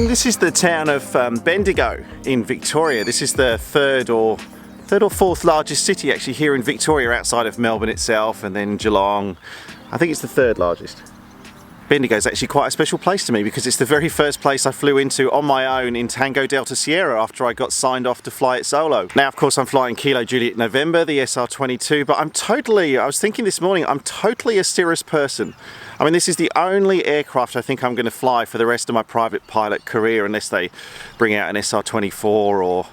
this is the town of Bendigo in Victoria. This is the third or fourth largest city actually here in Victoria, outside of Melbourne itself, and then Geelong. I think it's the third largest. Bendigo is actually quite a special place to me because it's the very first place I flew into on my own in Tango Delta Sierra after I got signed off to fly it solo. Now, of course, I'm flying Kilo Juliet November, the SR-22, but I was thinking this morning, I'm totally a Cirrus person. I mean, this is the only aircraft I think I'm going to fly for the rest of my private pilot career, unless they bring out an SR-24 or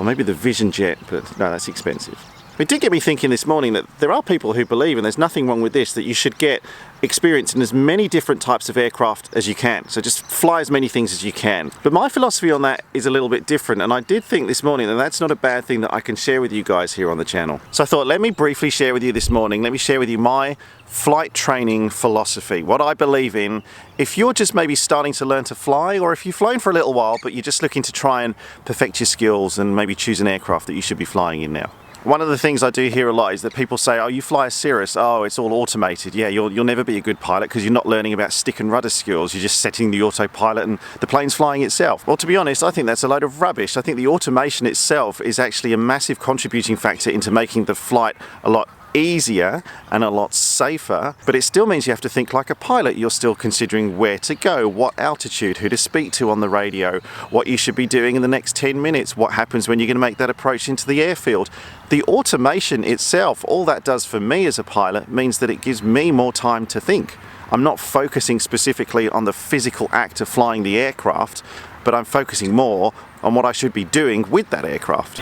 maybe the Vision Jet, but no, that's expensive. It did get me thinking this morning that there are people who believe, and there's nothing wrong with this, that you should get experience in as many different types of aircraft as you can. So just fly as many things as you can. But my philosophy on that is a little bit different, and I did think this morning that that's not a bad thing that I can share with you guys here on the channel. So I thought, let me briefly share with you this morning, let me share with you my flight training philosophy, what I believe in. If you're just maybe starting to learn to fly, or if you've flown for a little while but you're just looking to try and perfect your skills and maybe choose an aircraft that you should be flying in now. One of the things I do hear a lot is that people say, oh, you fly a Cirrus, oh, it's all automated. Yeah, you'll never be a good pilot because you're not learning about stick and rudder skills. You're just setting the autopilot and the plane's flying itself. Well, to be honest, I think that's a load of rubbish. I think the automation itself is actually a massive contributing factor into making the flight a lot easier and a lot safer, but it still means you have to think like a pilot. You're still considering where to go, what altitude, who to speak to on the radio, what you should be doing in the next 10 minutes, what happens when you're going to make that approach into the airfield. The automation itself, all that does for me as a pilot means that it gives me more time to think. I'm not focusing specifically on the physical act of flying the aircraft, but I'm focusing more on what I should be doing with that aircraft.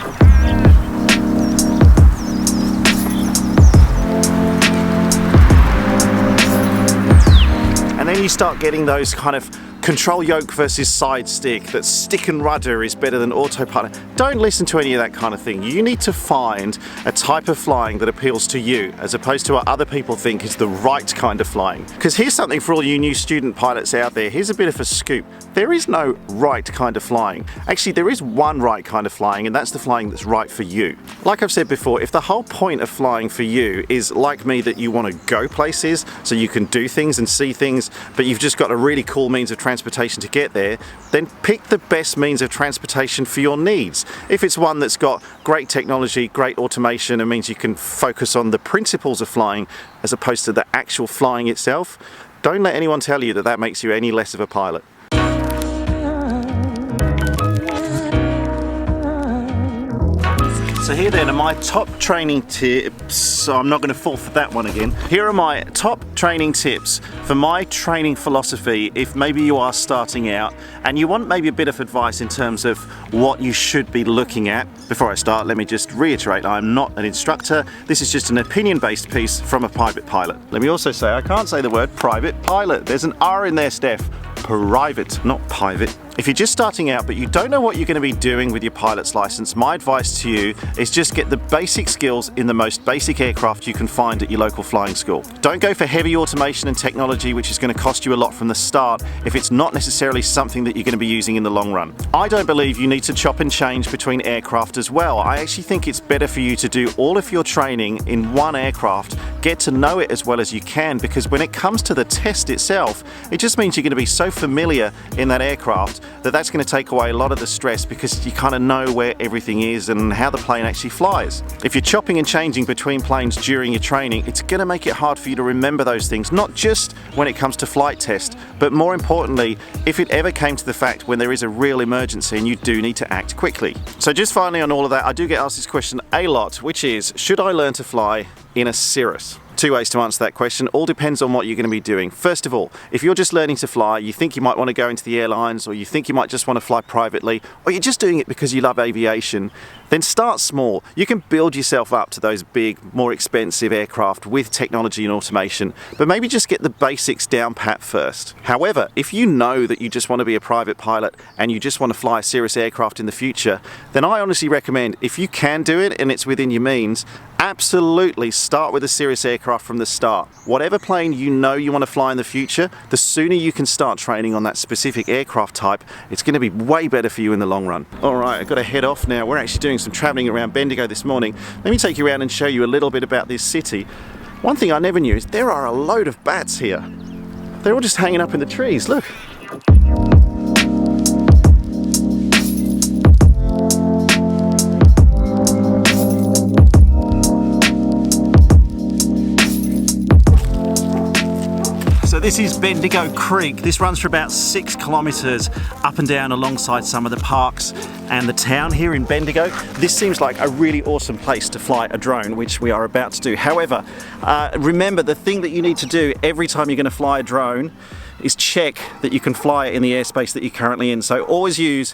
And then you start getting those kind of control yoke versus side stick, that stick and rudder is better than autopilot. Don't listen to any of that kind of thing. You need to find a type of flying that appeals to you, as opposed to what other people think is the right kind of flying. Because here's something for all you new student pilots out there. Here's a bit of a scoop. There is no right kind of flying. Actually, there is one right kind of flying, and that's the flying that's right for you. Like I've said before, if the whole point of flying for you is, like me, that you want to go places so you can do things and see things, but you've just got a really cool means of transportation to get there, then pick the best means of transportation for your needs. If it's one that's got great technology, great automation, and means you can focus on the principles of flying as opposed to the actual flying itself, don't let anyone tell you that that makes you any less of a pilot. So here then are my top training tips. So I'm not going to fall for that one again. Here are my top training tips for my training philosophy if maybe you are starting out and you want maybe a bit of advice in terms of what you should be looking at. Before I start, let me just reiterate, I'm not an instructor. This is just an opinion-based piece from a private pilot. Let me also say, I can't say the word private pilot. There's an R in there, Steph. Private, not private. If you're just starting out but you don't know what you're going to be doing with your pilot's license, my advice to you is just get the basic skills in the most basic aircraft you can find at your local flying school. Don't go for heavy automation and technology, which is going to cost you a lot from the start if it's not necessarily something that you're going to be using in the long run. I don't believe you need to chop and change between aircraft as well. I actually think it's better for you to do all of your training in one aircraft, get to know it as well as you can, because when it comes to the test itself, it just means you're going to be so familiar in that aircraft that that's going to take away a lot of the stress, because you kind of know where everything is and how the plane actually flies. If you're chopping and changing between planes during your training, it's going to make it hard for you to remember those things, not just when it comes to flight test, but more importantly, if it ever came to the fact when there is a real emergency and you do need to act quickly. So just finally on all of that, I do get asked this question a lot, which is, should I learn to fly in a Cirrus? Two ways to answer that question. All depends on what you're going to be doing. First of all, if you're just learning to fly, you think you might want to go into the airlines, or you think you might just want to fly privately, or you're just doing it because you love aviation, then start small. You can build yourself up to those big, more expensive aircraft with technology and automation, but maybe just get the basics down pat first. However, if you know that you just want to be a private pilot and you just want to fly a Cirrus aircraft in the future, then I honestly recommend, if you can do it and it's within your means, absolutely start with a Cirrus aircraft from the start. Whatever plane you know you want to fly in the future, the sooner you can start training on that specific aircraft type, it's going to be way better for you in the long run. Alright, I've got to head off now. We're actually doing some travelling around Bendigo this morning. Let me take you around and show you a little bit about this city. One thing I never knew is there are a load of bats here. They're all just hanging up in the trees, look. So this is Bendigo Creek. This runs for about 6 kilometres up and down alongside some of the parks and the town here in Bendigo. This seems like a really awesome place to fly a drone, which we are about to do. However, remember the thing that you need to do every time you're going to fly a drone is check that you can fly it in the airspace that you're currently in. So always use,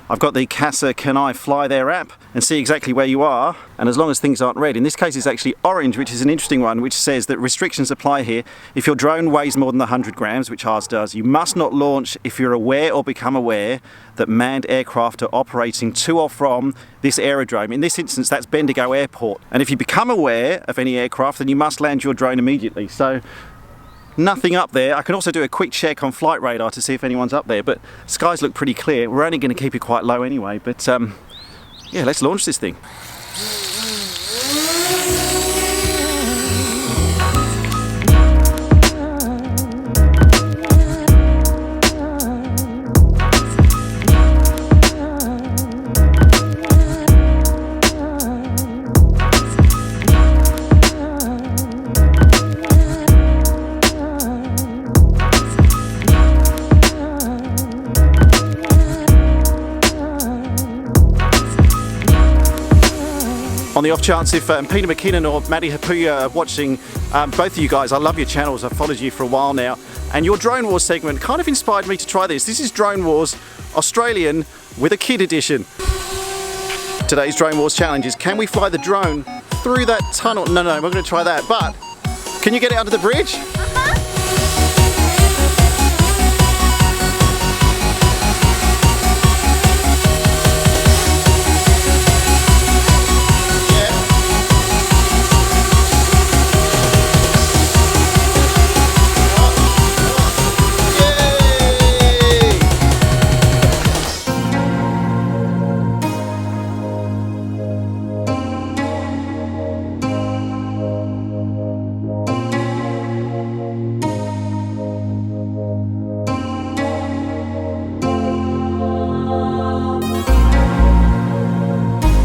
I've got the CASA Can I Fly There app, and see exactly where you are, and as long as things aren't red. In this case it's actually orange, which is an interesting one, which says that restrictions apply here. If your drone weighs more than 100 grams, which ours does, you must not launch if you're aware or become aware that manned aircraft are operating to or from this aerodrome. In this instance that's Bendigo Airport, and if you become aware of any aircraft then you must land your drone immediately. So nothing up there. I can also do a quick check on flight radar to see if anyone's up there, but skies look pretty clear. We're only going to keep it quite low anyway, but yeah, let's launch this thing. On the off chance if Peter McKinnon or Maddie Hapuya are watching, both of you guys, I love your channels, I've followed you for a while now, and your Drone Wars segment kind of inspired me to try this. This is Drone Wars Australian with a kid edition. Today's Drone Wars challenge is, can we fly the drone through that tunnel? No, we're going to try that, but can you get it under the bridge?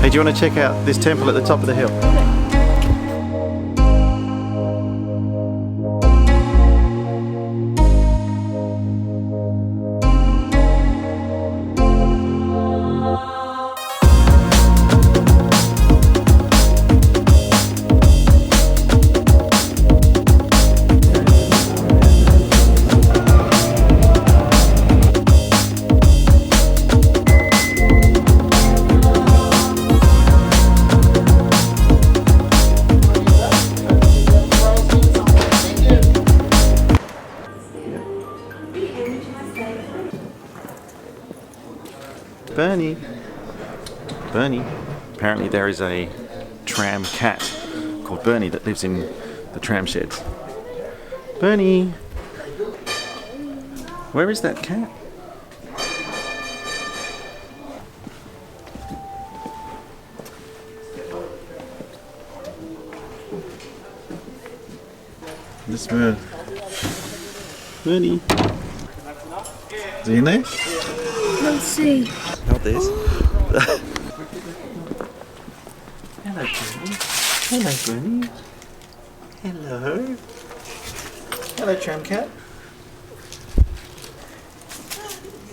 Hey, do you want to check out this temple at the top of the hill? Bernie. Apparently there is a tram cat called Bernie that lives in the tram sheds. Bernie! Where is that cat? This bird. Bernie! Is he in there? Let's see. Not this. Hello, Bernie. Hello, Bernie. Hello. Hello, tram cat.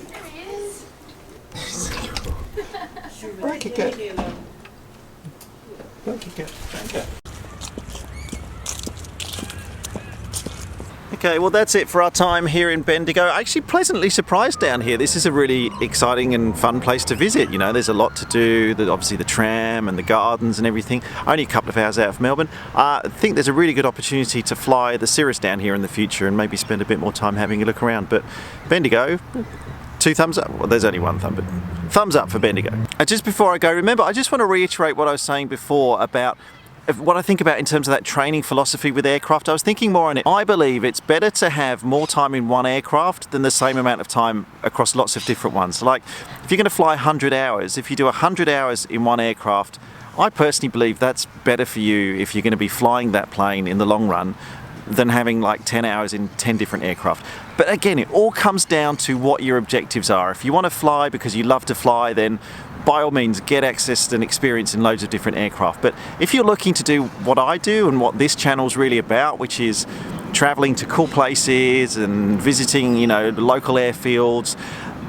There he is. Break it, cat. Break it, cat. Tram cat. Okay, well that's it for our time here in Bendigo. Actually pleasantly surprised down here. This is a really exciting and fun place to visit. You know, there's a lot to do. There's obviously the tram and the gardens and everything. Only a couple of hours out of Melbourne. I think there's a really good opportunity to fly the Cirrus down here in the future and maybe spend a bit more time having a look around. But Bendigo, 2 thumbs up. Well, there's only 1 thumb, but thumbs up for Bendigo. Just before I go, remember, I just want to reiterate what I was saying before about what I think about in terms of that training philosophy with aircraft. I was thinking more on it. I believe it's better to have more time in one aircraft than the same amount of time across lots of different ones. Like, if you're going to fly 100 hours, if you do 100 hours in one aircraft, I personally believe that's better for you if you're going to be flying that plane in the long run than having like 10 hours in 10 different aircraft. But again, it all comes down to what your objectives are. If you want to fly because you love to fly, then by all means get access and experience in loads of different aircraft. But if you're looking to do what I do and what this channel's really about, which is traveling to cool places and visiting, you know, the local airfields,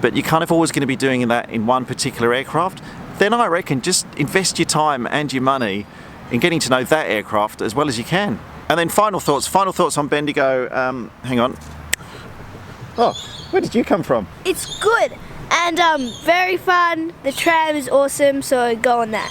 but you're kind of always going to be doing that in one particular aircraft, then I reckon just invest your time and your money in getting to know that aircraft as well as you can. And then final thoughts on Bendigo. Hang on. Oh, where did you come from? It's good and very fun. The tram is awesome, so go on that.